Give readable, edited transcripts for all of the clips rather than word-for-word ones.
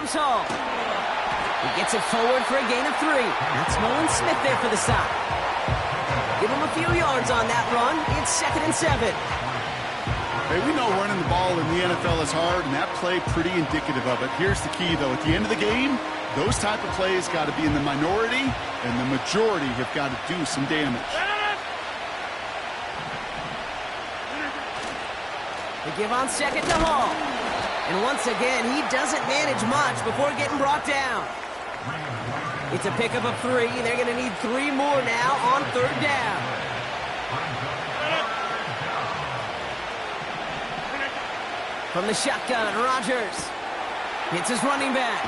comes Hall. He gets it forward for a gain of 3. That's Nolan Smith there for the stop. Give him a few yards on that run. It's 2nd and 7. Hey, we know running the ball in the NFL is hard, and that play pretty indicative of it. Here's the key, though. At the end of the game, those type of plays got to be in the minority, and the majority have got to do some damage. They give on 2nd to Hall. And once again, he doesn't manage much before getting brought down. It's a pickup of 3. They're going to need 3 more now on 3rd down. From the shotgun, Rodgers hits his running back.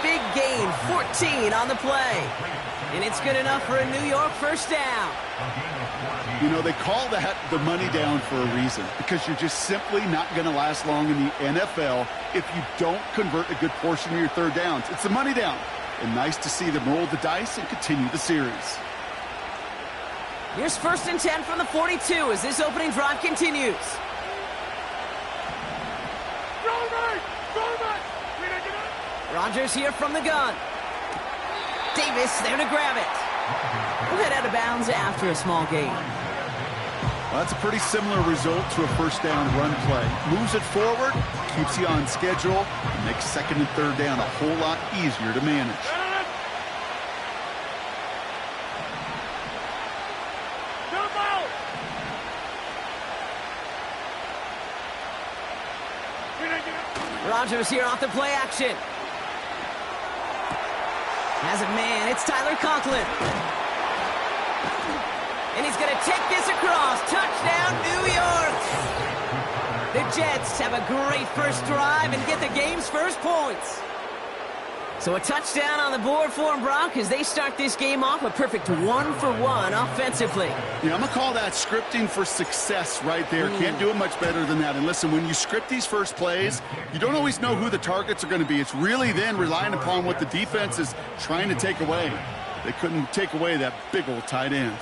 Big gain, 14 on the play. And it's good enough for a New York 1st down. You know, they call that the money down for a reason, because you're just simply not going to last long in the NFL if you don't convert a good portion of your 3rd downs. It's the money down. And nice to see them roll the dice and continue the series. Here's 1st and 10 from the 42 as this opening drive continues. Rodgers here from the gun. Davis there to grab it. We'll head out of bounds after a small gain. Well, that's a pretty similar result to a 1st down run play. Moves it forward, keeps you on schedule, and makes 2nd and 3rd down a whole lot easier to manage. Rodgers here off the play action. Has it man, it's Tyler Conklin. And he's going to take this across. Touchdown, New York! The Jets have a great first drive and get the game's first points. So a touchdown on the board for them, Brock, as they start this game off a perfect 1-for-1 offensively. Yeah, I'm going to call that scripting for success right there. Can't do it much better than that. And listen, when you script these first plays, you don't always know who the targets are going to be. It's really then relying upon what the defense is trying to take away. They couldn't take away that big old tight end.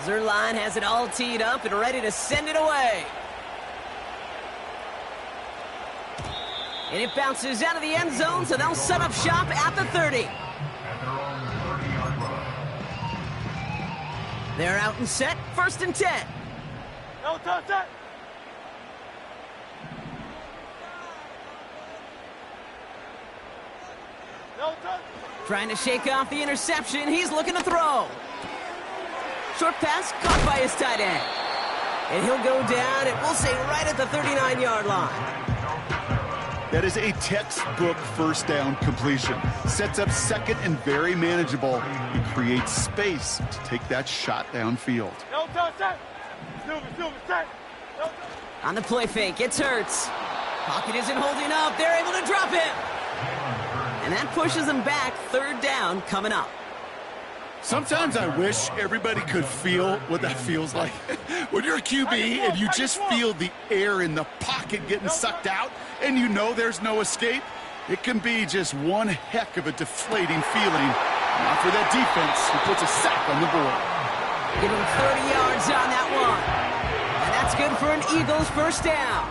Zerline has it all teed up and ready to send it away. And it bounces out of the end zone, so they'll set up shop at the 30. They're out and set, 1st and 10. No touch it. No touch. Trying to shake off the interception. He's looking to throw. Short pass caught by his tight end. And he'll go down, and we'll say right at the 39-yard line. That is a textbook 1st down completion. Sets up 2nd and very manageable. He creates space to take that shot downfield. No touch it. Set. No touch. On the play fake, it's Hurts. Pocket isn't holding up. They're able to drop him. And that pushes them back. 3rd down coming up. Sometimes I wish everybody could feel what that feels like. When you're a QB and you just feel the air in the pocket getting sucked out and you know there's no escape, it can be just one heck of a deflating feeling. Not for that defense who puts a sack on the board. Give him 30 yards on that one. And that's good for an Eagles 1st down.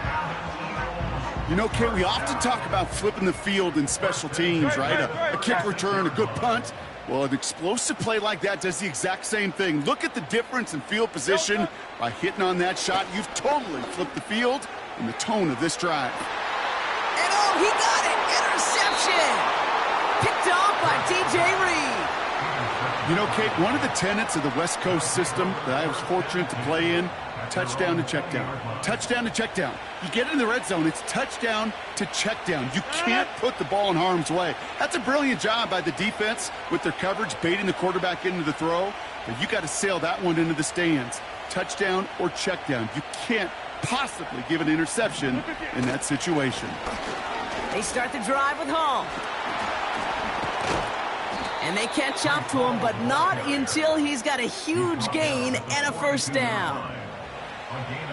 You know, Kate, we often talk about flipping the field in special teams, right? A kick return, a good punt. Well, an explosive play like that does the exact same thing. Look at the difference in field position. By hitting on that shot, you've totally flipped the field and the tone of this drive. And oh, he got it! Interception! Picked off by DJ Reed. You know, Kate, one of the tenets of the West Coast system that I was fortunate to play in, touchdown to check down. Touchdown to check down. You get in the red zone, it's touchdown to check down. You can't put the ball in harm's way. That's a brilliant job by the defense with their coverage, baiting the quarterback into the throw. But you got to sail that one into the stands. Touchdown or check down. You can't possibly give an interception in that situation. They start the drive with Hall. And they catch up to him, but not until he's got a huge gain and a 1st down.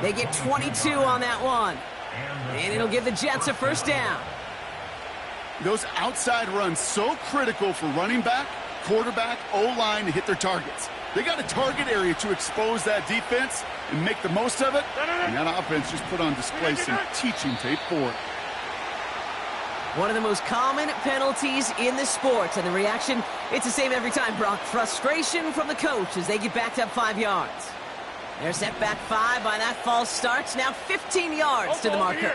They get 22 on that one. And it'll give the Jets a first down. Those outside runs so critical for running back, quarterback, O-line to hit their targets. They got a target area to expose that defense and make the most of it. And that offense just put on display some teaching tape for it. One of the most common penalties in the sport, and the reaction, it's the same every time, Brock. Frustration from the coach as they get backed up 5 yards. They're set back 5 by that false start. Now 15 yards to the marker.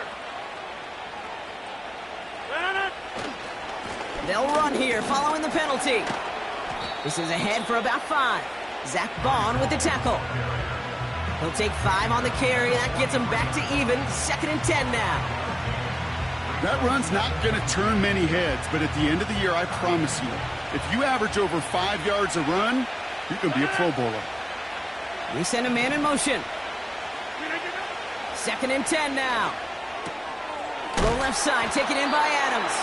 They'll run here following the penalty. This is ahead for about 5. Zach Bond with the tackle. He'll take 5 on the carry. That gets him back to even. 2nd and 10 now. That run's not going to turn many heads, but at the end of the year, I promise you, if you average over 5 yards a run, you're going to be a Pro Bowler. We send a man in motion. 2nd and 10 now. Go left side, taken in by Adams.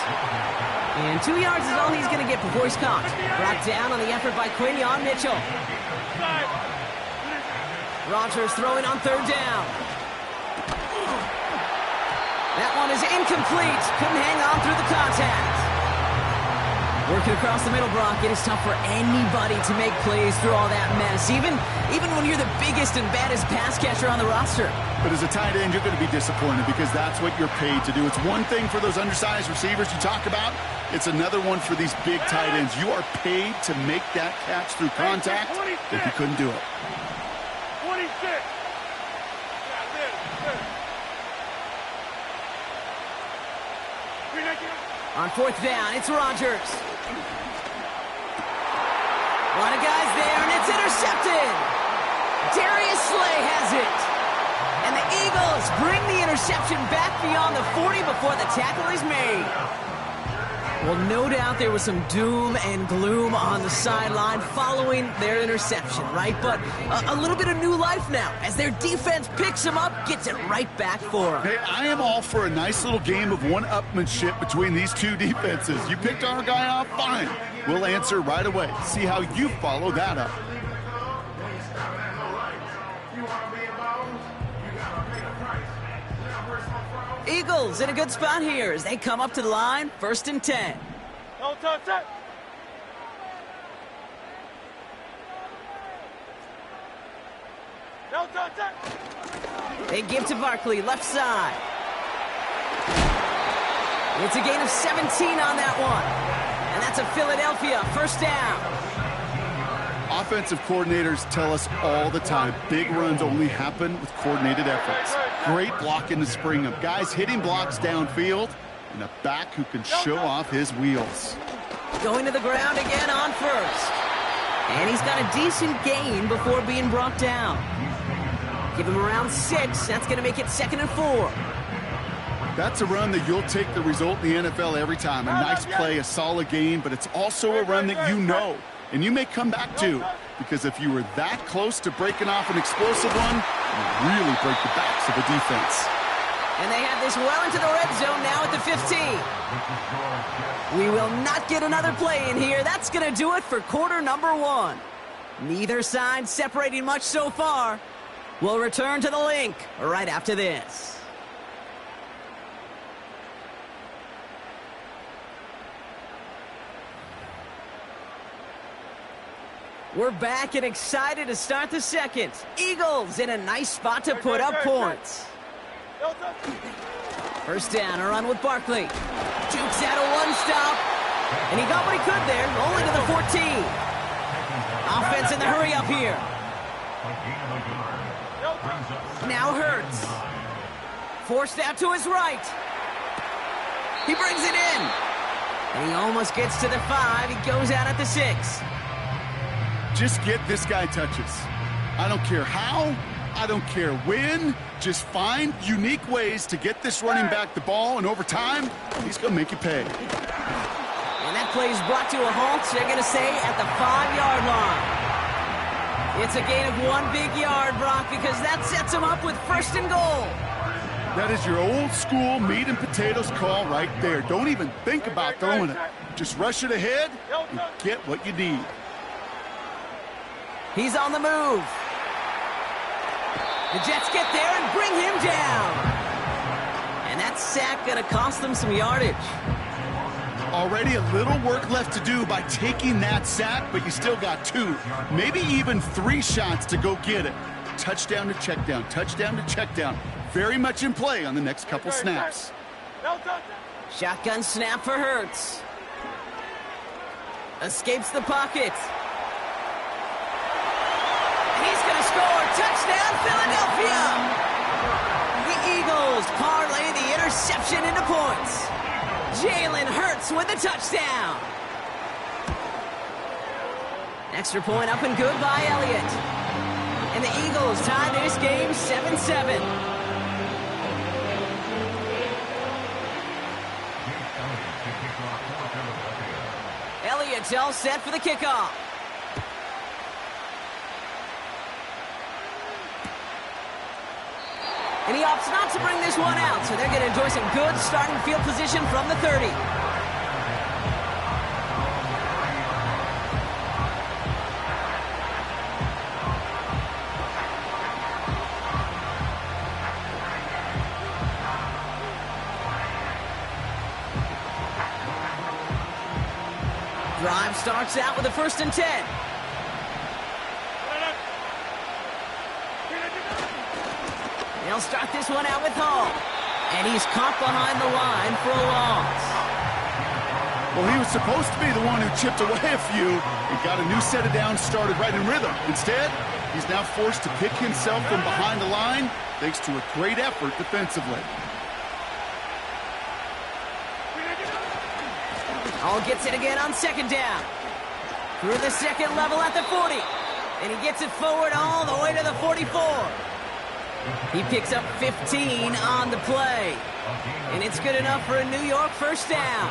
And 2 yards is all he's going to get before he's caught. Brought down on the effort by Quinion Mitchell. Rodgers throwing on 3rd down. That one is incomplete. Couldn't hang on through the contact. Working across the middle, Brock, it is tough for anybody to make plays through all that mess, even when you're the biggest and baddest pass catcher on the roster. But as a tight end, you're going to be disappointed because that's what you're paid to do. It's one thing for those undersized receivers you talk about. It's another one for these big tight ends. You are paid to make that catch through contact if you couldn't do it. 26. On 4th down, it's Rodgers. A lot of guys there, and it's intercepted. Darius Slay has it. And the Eagles bring the interception back beyond the 40 before the tackle is made. Well, no doubt there was some doom and gloom on the sideline following their interception, right? But a little bit of new life now as their defense picks them up, gets it right back for them. Hey, I am all for a nice little game of one-upmanship between these two defenses. You picked our guy off, fine. We'll answer right away. See how you follow that up. Eagles in a good spot here as they come up to the line, 1st and 10. No touch that. No touch that. They give to Barkley, left side. It's a gain of 17 on that one. And that's a Philadelphia 1st down. Offensive coordinators tell us all the time, big runs only happen with coordinated efforts. Great blocking to spring them. Guys hitting blocks downfield, and a back who can show off his wheels. Going to the ground again on 1st. And he's got a decent gain before being brought down. Give him around 6. That's going to make it 2nd and 4. That's a run that you'll take the result in the NFL every time. A nice play, a solid gain, but it's also a run that you know. And you may come back to, because if you were that close to breaking off an explosive one, you really break the backs of the defense. And they have this well into the red zone now at the 15. We will not get another play in here. That's going to do it for quarter number 1. Neither side separating much so far. We'll return to the link right after this. We're back and excited to start the second. Eagles in a nice spot to put up points. 1st down, a run with Barkley. Jukes out a one-stop. And he got what he could there, only to the 14. Offense in the hurry up here. Now Hurts. Forced out to his right. He brings it in. And he almost gets to the 5. He goes out at the 6. Just get this guy touches. I don't care how, I don't care when. Just find unique ways to get this running back the ball, and over time, he's going to make you pay. And that play is brought to a halt, they're going to say, at the 5-yard line. It's a gain of 1 big yard, Brock, because that sets him up with 1st and goal. That is your old school meat and potatoes call right there. Don't even think about throwing it. Just rush it ahead and get what you need. He's on the move. The Jets get there and bring him down. sack going to cost them some yardage. Already a little work left to do by taking that sack, but you still got 2, maybe even 3 shots to go get it. Touchdown to check down, touchdown to check down. Very much in play on the next couple snaps. Shotgun snap for Hurts. Escapes the pocket. And he's going to score. Touchdown, Philadelphia! The Eagles parlay the interception into points. Jalen Hurts with a touchdown. Extra point up and good by Elliott. And the Eagles tie this game 7-7. Elliott's all set for the kickoff. And he opts not to bring this one out, so they're going to enjoy some good starting field position from the 30. Drive starts out with a 1st and 10. They'll start this one out with Hall. And he's caught behind the line for a loss. Well, he was supposed to be the one who chipped away a few and got a new set of downs started right in rhythm. Instead, he's now forced to pick himself from behind the line thanks to a great effort defensively. Hall gets it again on 2nd down. Through the 2nd level at the 40. And he gets it forward all the way to the 44. He picks up 15 on the play. And it's good enough for a New York 1st down.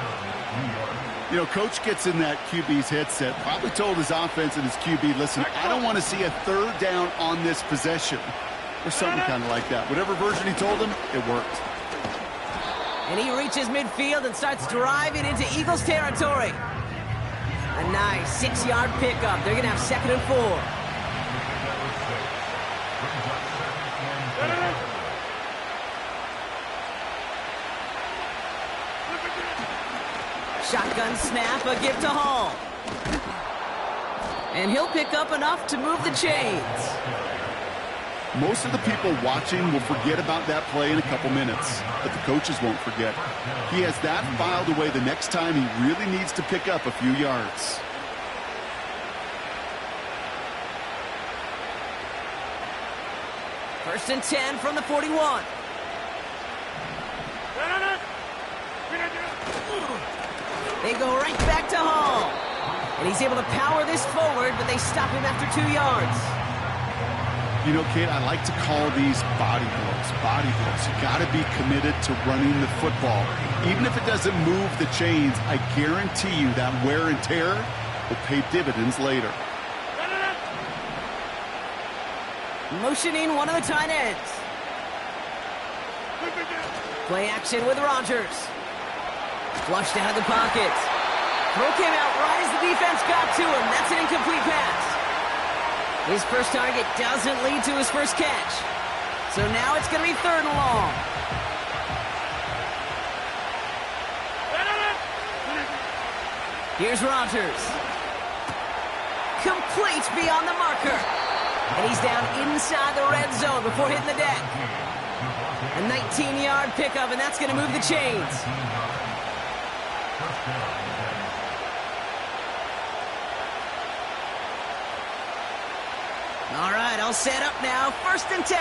You know, Coach gets in that QB's headset, probably told his offense and his QB, listen, I don't want to see a 3rd down on this possession. Or something kind of like that. Whatever version he told him, it worked. And he reaches midfield and starts driving into Eagles territory. A nice 6-yard pickup. They're going to have 2nd and 4. Shotgun snap, a give to Hall. And he'll pick up enough to move the chains. Most of the people watching will forget about that play in a couple minutes, but the coaches won't forget. He has that filed away the next time he really needs to pick up a few yards. First and 10 from the 41. They go right back to Hall. And he's able to power this forward, but they stop him after 2 yards. You know, Kate, I like to call these body blows. Body blows. You got to be committed to running the football. Even if it doesn't move the chains, I guarantee you that wear and tear will pay dividends later. Motioning one of the tight ends. Play action with Rodgers. Flushed out of the pocket. Throw came out right as the defense got to him. That's an incomplete pass. His first target doesn't lead to his first catch. So now it's going to be 3rd and long. Here's Rodgers. Complete beyond the marker. And he's down inside the red zone before hitting the deck. A 19-yard pickup, and that's going to move the chains. All right, all set up now. 1st and 10.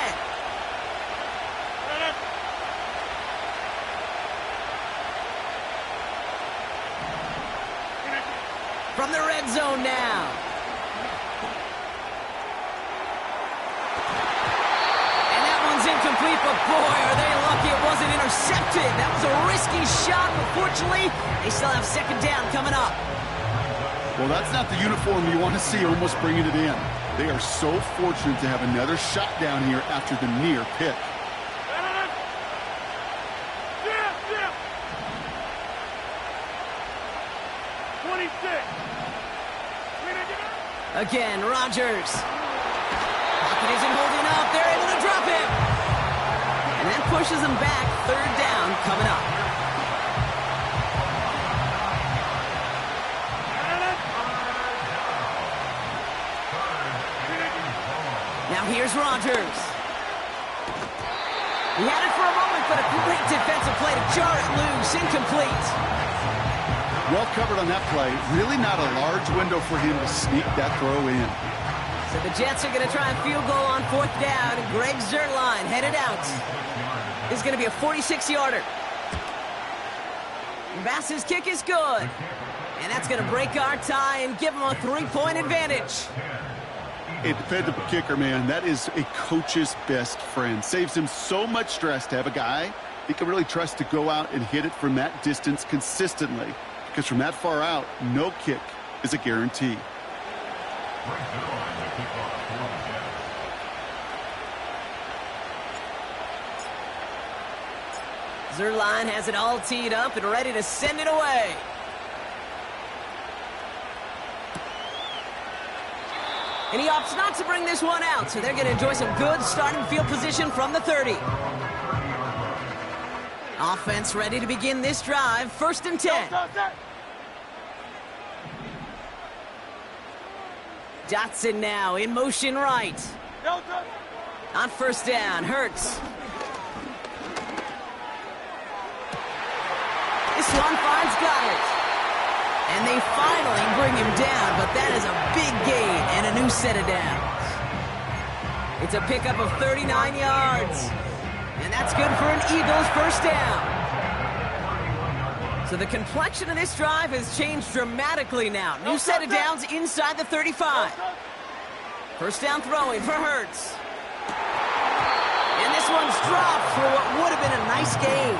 From the red zone now. And that one's incomplete, but boy, are they lucky it wasn't intercepted. That was a risky shot, but fortunately, they still have 2nd down coming up. Well, that's not the uniform you want to see almost bringing it in. They are so fortunate to have another shot down here after the near pick. Again, Rodgers. Pocket isn't holding up. They're able to drop him. And that pushes them back. Third down coming up. Now here's Rodgers. He had it for a moment, but a great defensive play to jar it loose. Incomplete. Well covered on that play. Really not a large window for him to sneak that throw in. So the Jets are going to try a field goal on fourth down. And Greg Zuerlein headed out. This is going to be a 46-yarder. Bass's kick is good. And that's going to break our tie and give him a 3-point advantage. A dependable kicker, man, that is a coach's best friend. Saves him so much stress to have a guy he can really trust to go out and hit it from that distance consistently. Because from that far out, no kick is a guarantee. Zuerlein has it all teed up and ready to send it away. And he opts not to bring this one out, so they're going to enjoy some good starting field position from the 30. Offense ready to begin this drive. 1st and 10. Dotson now in motion right. On 1st down, Hurts. This one finds Goddard. And they finally bring him down, but that is a big gain and a new set of downs. It's a pickup of 39 yards. And that's good for an Eagles 1st down. So the complexion of this drive has changed dramatically now. New set of downs inside the 35. 1st down throwing for Hurts. And this one's dropped for what would have been a nice gain.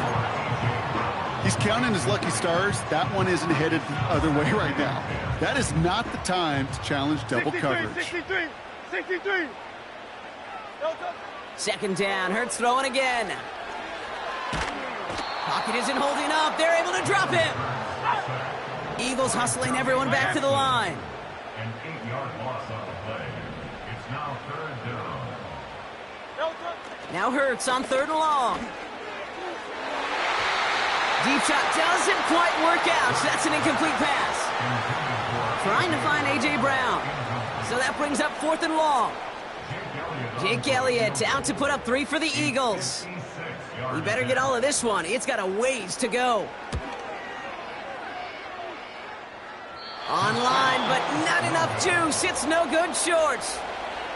He's counting his lucky stars. That one isn't headed the other way right now. That is not the time to challenge double coverage. 63. 2nd down, Hurts throwing again. Pocket isn't holding up. They're able to drop him. Eagles hustling everyone back to the line. An 8-yard loss on the play. It's now 3rd down. Now Hurts on 3rd and long. Deep shot doesn't quite work out, so that's an incomplete pass. Trying to find A.J. Brown. So that brings up 4th and long. Jake Elliott out to put up 3 for the Eagles. He better get all of this one. It's got a ways to go. Online, but not enough juice. It's no good short.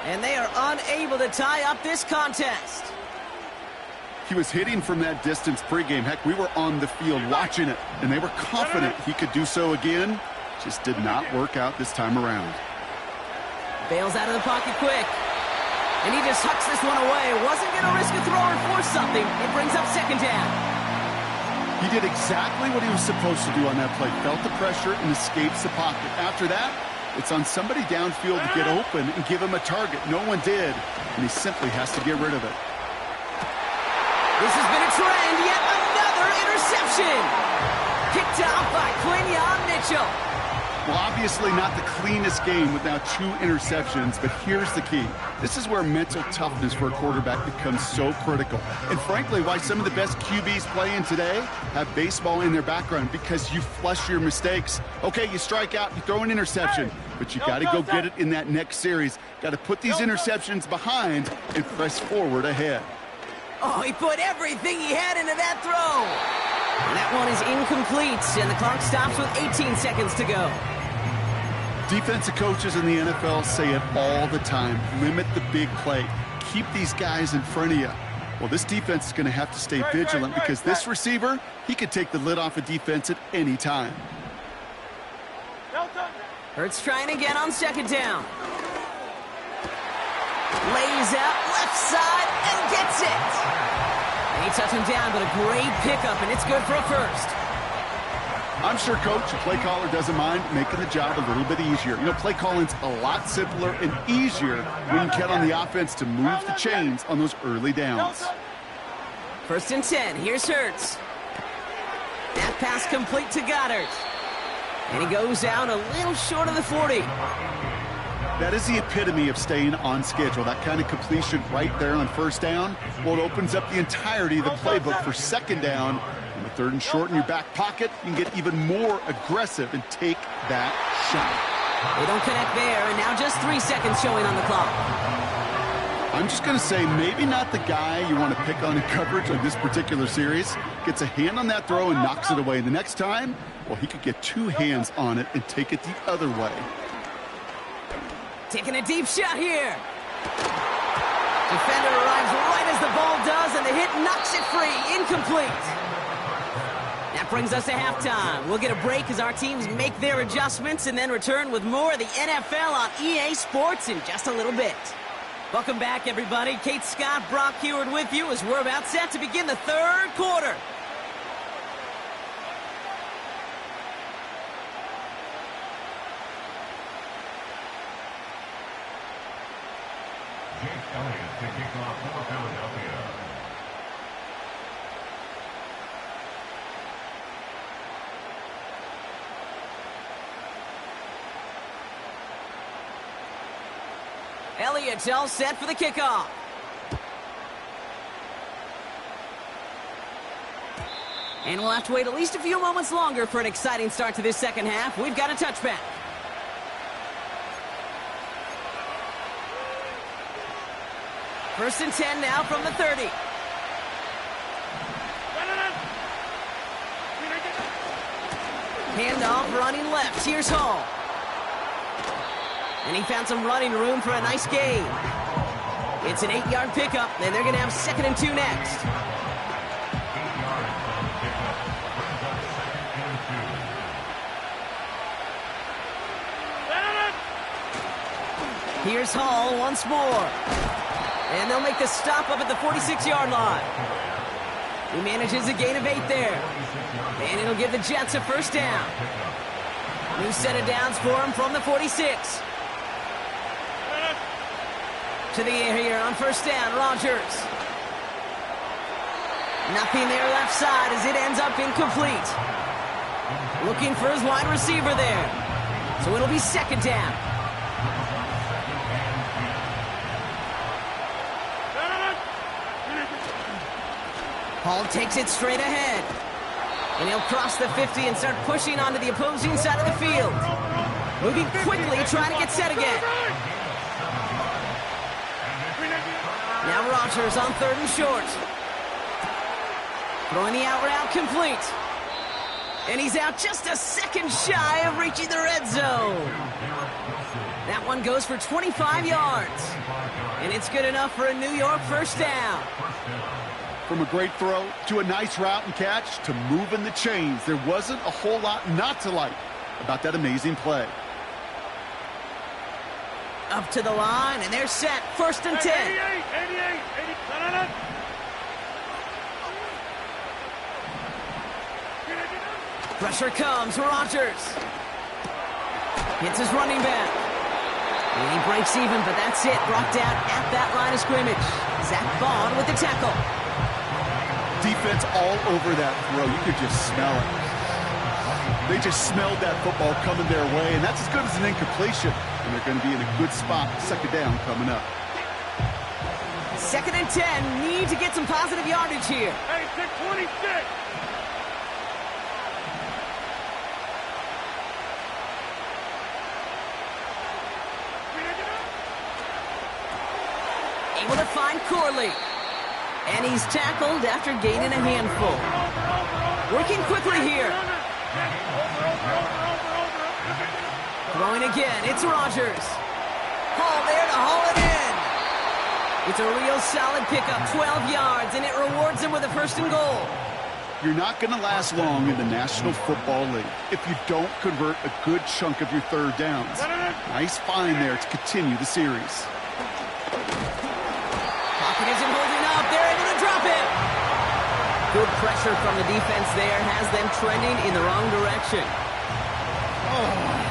And they are unable to tie up this contest. He was hitting from that distance pregame. Heck, we were on the field watching it, and they were confident he could do so again. Just did not work out this time around. Bails out of the pocket quick. And he just hucks this one away. Wasn't going to risk a throw or force something. It brings up 2nd down. He did exactly what he was supposed to do on that play. Felt the pressure and escapes the pocket. After that, it's on somebody downfield to get open and give him a target. No one did, and he simply has to get rid of it. This has been a trend. Yet another interception. Picked off by Quinyon Mitchell. Well, obviously not the cleanest game with now 2 interceptions, but here's the key. This is where mental toughness for a quarterback becomes so critical. And frankly, why some of the best QBs playing today have baseball in their background, because you flush your mistakes. Okay, you strike out, you throw an interception, but you got to go get it in that next series. Got to put these interceptions behind and press forward ahead. Oh, he put everything he had into that throw. And that one is incomplete, and the clock stops with 18 seconds to go. Defensive coaches in the NFL say it all the time. Limit the big play. Keep these guys in front of you. Well, this defense is going to have to stay vigilant because this receiver, he could take the lid off a defense at any time. Hurts trying again on 2nd down. Lays out left side and gets it. And he touched him down, but a great pickup, and it's good for a 1st. I'm sure Coach, the play caller, doesn't mind making the job a little bit easier. You know, play calling's a lot simpler and easier when you count on the offense to move the chains on those early downs. 1st and 10. Here's Hurts. That pass complete to Goddard. And he goes out a little short of the 40. That is the epitome of staying on schedule. That kind of completion right there on first down. Well, it opens up the entirety of the playbook for second down. And with third and short in your back pocket, you can get even more aggressive and take that shot. They don't connect there, and now just 3 seconds showing on the clock. I'm just going to say maybe not the guy you want to pick on in coverage on this particular series. Gets a hand on that throw and knocks it away. The next time, well, he could get 2 hands on it and take it the other way. Taking a deep shot here. Defender arrives right as the ball does, and the hit knocks it free. Incomplete. That brings us to halftime. We'll get a break as our teams make their adjustments and then return with more of the NFL on EA Sports in just a little bit. Welcome back, everybody. Kate Scott, Brock Heward with you as we're about set to begin the third quarter. Jake Elliott to kick off for Philadelphia. Elliott's all set for the kickoff. And we'll have to wait at least a few moments longer for an exciting start to this second half. We've got a touchback. First and 10 now from the 30. Handoff running left. Here's Hall. And he found some running room for a nice gain. It's an 8-yard pickup, and they're going to have 2nd and 2 next. 8 yards on the pickup. Brings up 2nd and 2. Here's Hall once more. And they'll make the stop up at the 46-yard line. He manages a gain of 8 there. And it'll give the Jets a first down. New set of downs for him from the 46. To the air here on first down, Rodgers. Nothing there left side as it ends up incomplete. Looking for his wide receiver there. So it'll be 2nd down. Hall takes it straight ahead. And he'll cross the 50 and start pushing onto the opposing side of the field. Moving quickly, trying to get set again. Now Rodgers on 3rd and short. Throwing the out route complete. And he's out just a second shy of reaching the red zone. That one goes for 25 yards. And it's good enough for a New York first down. From a great throw to a nice route and catch to moving the chains, there wasn't a whole lot not to like about that amazing play. Up to the line, and they're set. 1st and 10. 88. Pressure comes. Rodgers hits his running back. And he breaks even, but that's it. Brought down at that line of scrimmage. Zach Vaughn with the tackle. Defense all over that throw. You could just smell it. They just smelled that football coming their way, and that's as good as an incompletion. And they're going to be in a good spot. 2nd down coming up. 2nd and 10. Need to get some positive yardage here. Hey, 626. Able to find Corley. And he's tackled after gaining a handful. Working quickly here. Throwing again. It's Rodgers. Hall there to haul it in. It's a real solid pickup. 12 yards, and it rewards him with a 1st and goal. You're not going to last long in the National Football League if you don't convert a good chunk of your 3rd downs. Nice find there to continue the series. Pocket isn't holding up. They're able to drop it. Good pressure from the defense there has them trending in the wrong direction. Oh,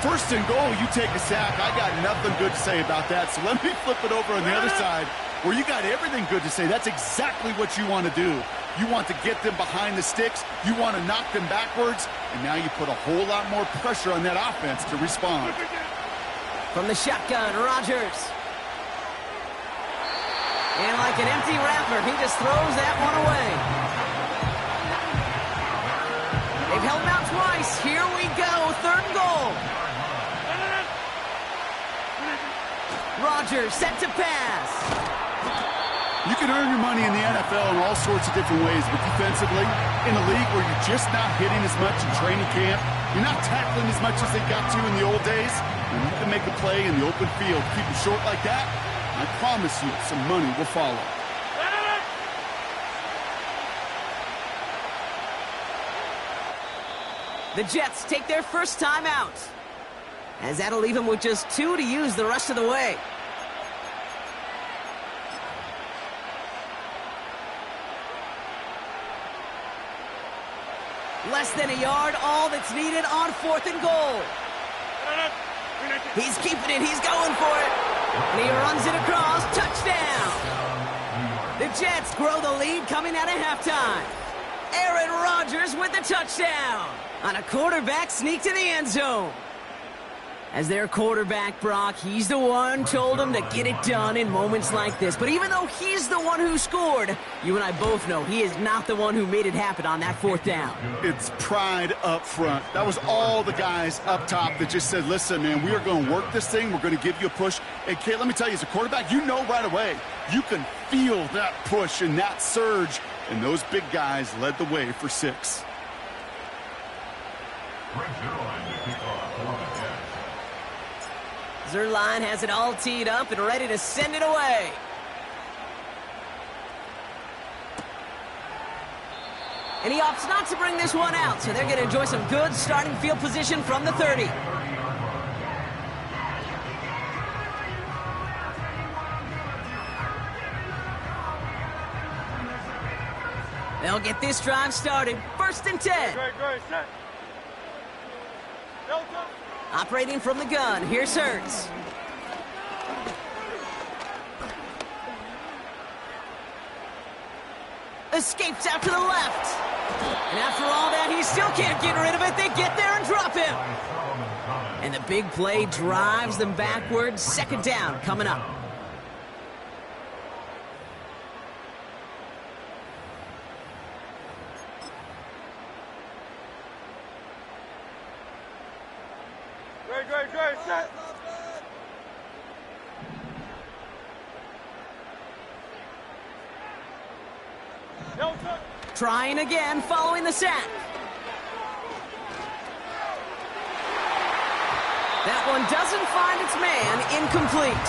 1st and goal, you take a sack. I got nothing good to say about that. So let me flip it over on the other side where you got everything good to say. That's exactly what you want to do. You want to get them behind the sticks. You want to knock them backwards. And now you put a whole lot more pressure on that offense to respond. From the shotgun, Rodgers. And like an empty wrapper, he just throws that one away. They've held him out twice. Here we go, 3rd and goal. Rodgers set to pass. You can earn your money in the NFL in all sorts of different ways, but defensively, in a league where you're just not hitting as much in training camp, you're not tackling as much as they got to in the old days, and you can make a play in the open field, keep it short like that, I promise you some money will follow. The Jets take their first time out, as that'll leave them with just 2 to use the rest of the way. Less than a yard, all that's needed on 4th and goal. He's keeping it, he's going for it. And he runs it across, touchdown. The Jets grow the lead coming out of halftime. Aaron Rodgers with the touchdown on a quarterback sneak to the end zone. As their quarterback, Brock, he's the one told him to get it done in moments like this. But even though he's the one who scored, you and I both know he is not the one who made it happen on that 4th down. It's pride up front. That was all the guys up top that just said, listen, man, we are going to work this thing. We're going to give you a push. And, Kate, let me tell you, as a quarterback, you know right away. You can feel that push and that surge. And those big guys led the way for 6. Zerline has it all teed up and ready to send it away. And he opts not to bring this one out, so they're going to enjoy some good starting field position from the 30. They'll get this drive started. 1st and 10. Great, set. Delta. Operating from the gun, here's Hurts. Escapes out to the left. And after all that, he still can't get rid of it. They get there and drop him. And the big play drives them backwards. 2nd down coming up. Great, set. Delta. Trying again, following the sack. That one doesn't find its man, incomplete.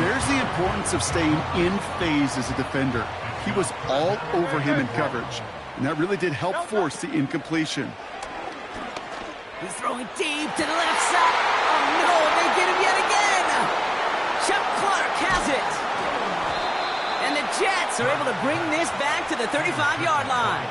There's the importance of staying in phase as a defender. He was all over him in coverage, and that really did help force the incompletion. He's throwing deep to the left side. Oh, no, they get him yet again. Chuck Clark has it. And the Jets are able to bring this back to the 35-yard line.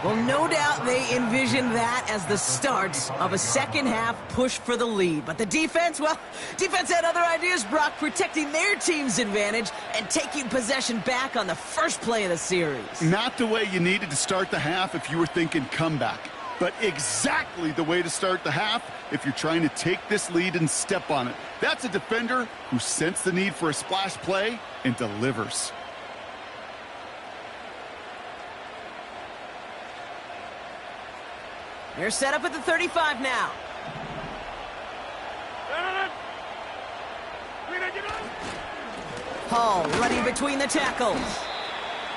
Well, no doubt they envisioned that as the start of a second-half push for the lead. But the defense, well, defense had other ideas, Brock, protecting their team's advantage and taking possession back on the first play of the series. Not the way you needed to start the half if you were thinking comeback. But exactly the way to start the half if you're trying to take this lead and step on it. That's a defender who sensed the need for a splash play and delivers. They're set up at the 35 now. Hall running between the tackles.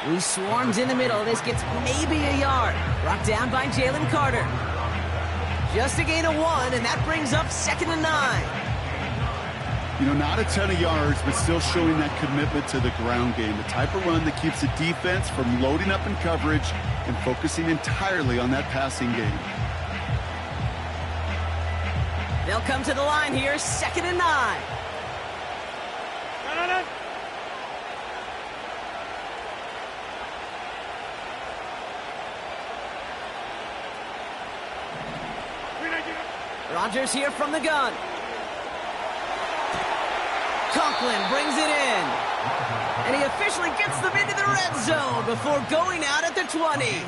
He swarms in the middle. This gets maybe a yard. Brought down by Jalen Carter. Just a gain of 1, and that brings up 2nd and 9. You know, not a ton of yards, but still showing that commitment to the ground game. The type of run that keeps the defense from loading up in coverage and focusing entirely on that passing game. They'll come to the line here, 2nd and 9. Rodgers here from the gun. Conklin brings it in. And he officially gets them into the red zone before going out at the 20.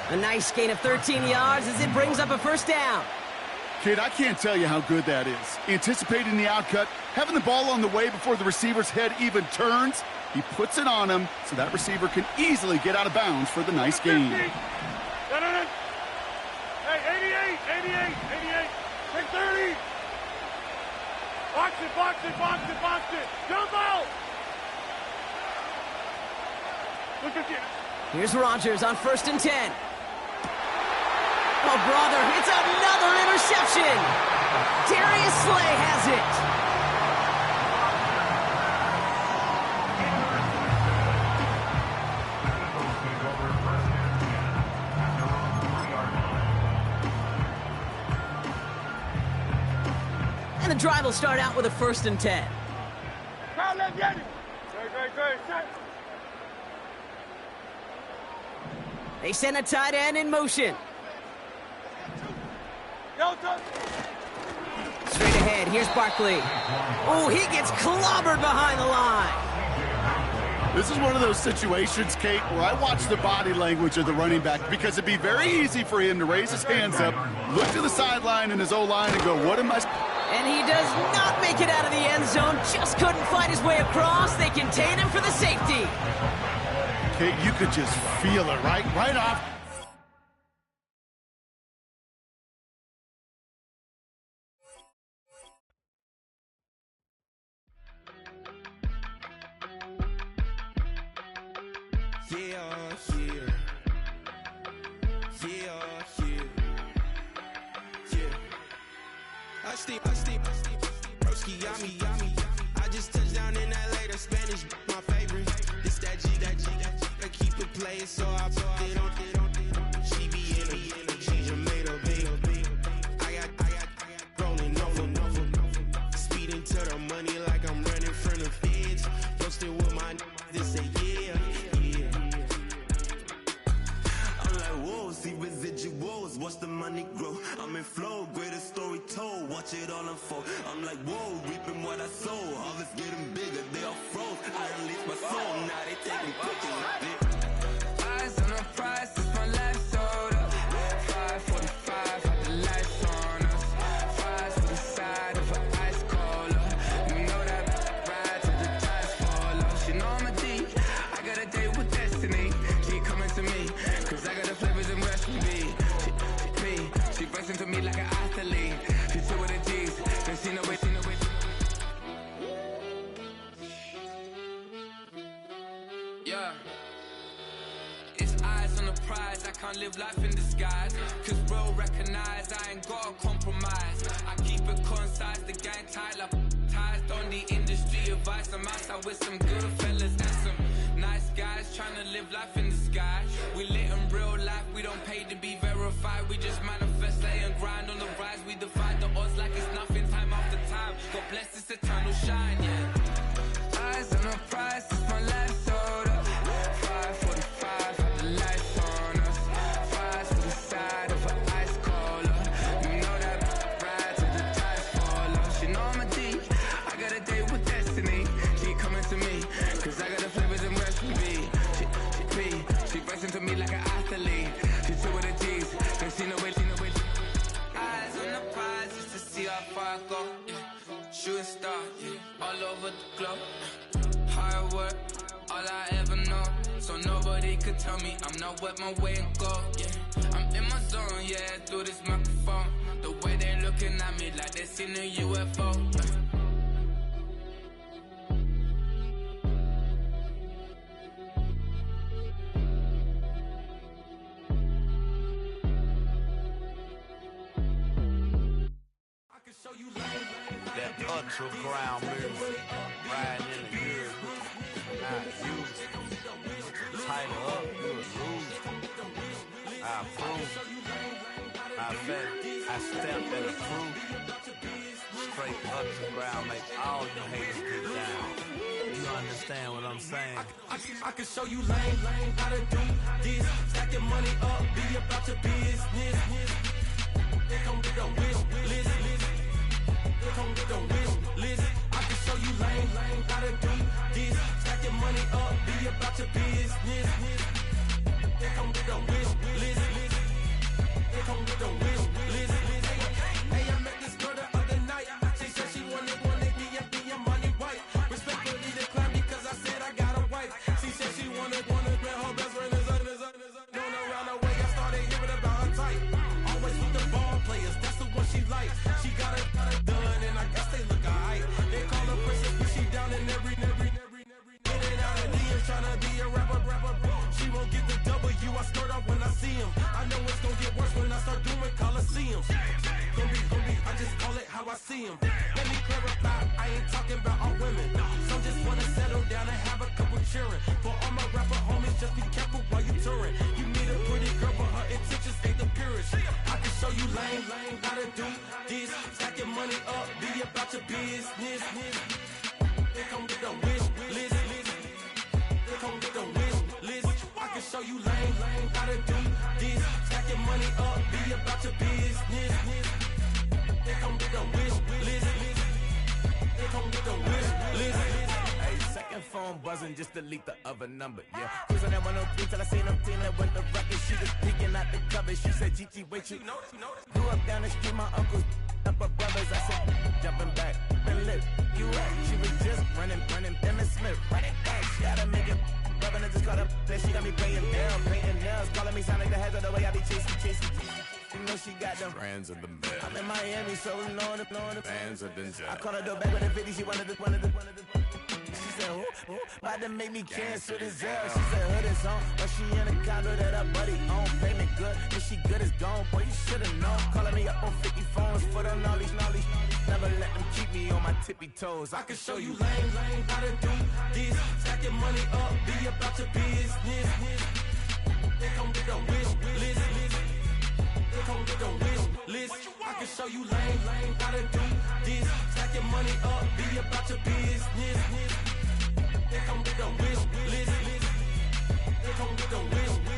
A nice gain of 13 yards as it brings up a 1st down. Kid, I can't tell you how good that is. Anticipating the outcut, having the ball on the way before the receiver's head even turns, he puts it on him so that receiver can easily get out of bounds for the nice gain. Hey, 88, 88. Take 30. Box it. Jump out. Look at you. Here's Rodgers on 1st and 10. Oh, brother, it's another interception. Darius Slay has it. And the drive will start out with a 1st and 10. Crowd, let's get it. Great. Set. They send a tight end in motion. Straight ahead, here's Barkley. Oh, he gets clobbered behind the line. This is one of those situations, Kate, where I watch the body language of the running back because it'd be very easy for him to raise his hands up, look to the sideline and his O-line and go, what am I... And he does not make it out of the end zone. Just couldn't fight his way across. They contain him for the safety. Kate, you could just feel it, right off. I just touched down in LA, the Spanish, my favorite. This that G, I keep it playing, so I put it on. She be in a she just made a big. I got rolling over. Speeding to the money like I'm running from the feds. Posting with my they say yeah. I'm like, whoa, see residuals, watch the money grow. I'm in flow, greatest story told, watch it all unfold. I'm like, whoa, reaping what I sow. Harvest getting bigger, they all froze. I release my soul, now they taking pictures of it. Eyes on the prize, it's my life sold up. 545, had the lights on us. Fries to the side of an ice cola. You know that ride till the tires fall off. She know I'm a D, I got a date with destiny. She coming to me, cause I got the flavors and recipe. She bustin' to me like an athlete. She took with the G's, then she know it. Yeah. It's eyes on the prize, I can't live life in disguise. Cause bro recognize I ain't gotta compromise. I keep it concise, the gang tied up. Ties on the industry advice. I'm outside with some good fellas and some nice guys trying to live life in the sky. We lit in real life, we don't pay to be verified. We just manifest, lay and grind on the rise. We defy the odds like it's nothing, time after time. God bless this eternal shine, yeah. Eyes on the prize, it's my life sold up. 545, had the lights on us. Fries to the side of an ice cola. You know that ride till the tires fall off. She know I'm a D, I got a date with destiny. She coming to me, cause I got the flavors and recipe. She bustin' to me like an athlete. She took with the G's, then she know it. Eyes on the prize, just to see how far I go. Yeah. Shooting star, yeah. All over the globe. Hard work, all I ever know. So nobody could tell me I'm not wet my way and go. Yeah, I'm in my zone, yeah, through this microphone. The way they looking at me like they seen a UFO. That ultra ground music, riding in the years, not used. Tighten up, you would lose. I approve. I bet I stepped and approved. Straight ultra ground, make all you haters get down. You understand what I'm saying? I can show you lame, how to do this. Stack your money up, be about your business. They come with a wish list. They come with a wish list. I can show you lame, how to do this. Stack your money up, be about your business. They come with a wish list. They come with a wish list. Hey, I'm I see them. Let me clarify, I ain't talking about all women. Some just wanna settle down and have a couple children. For all my rapper homies, just be careful while you touring. You meet a pretty girl, but her intentions ain't the purest. I can show you lame, how to do this. Stack your money up, be about your business. They come with the wish list. They come with the wish list. I can show you lame, how to do this. Stack your money up, be about your business. They come with the wish list. They come with the wish list. Hey, second phone buzzing, just delete the other number, yeah. Cruising at 103 till I seen them feeling with the record. She was peeking out the cover. She said, Gigi, wait, you grew up down the street, my uncles up her brothers. I said, jumping back, been lit. You at? She was just running, Emmett Smith, running back. She had to make it. Rubbing, I just caught up. Then she got me paying down, painting nails, calling me sound like the heads of the way I be chasing. You know she got them Brands of the bed. I'm in Miami, so knowing the Bands of the jet. I called her door back with a 50. She wanted the. She said, who? About to make me cancel this L. She said, hood is on, but she in a condo that her buddy own. Payment good, if she good is gone. Boy, you should've known. Calling me up on 50 phones, foot on all these. Never let them keep me on my tippy toes. I can show you lame, how to do this. Stack your money up, be about your business. They come with the wish list. They come with the wish list. I can show you lame, how to do this. Stack your money up, be about your business. They come with the wish list. They come with the wish list.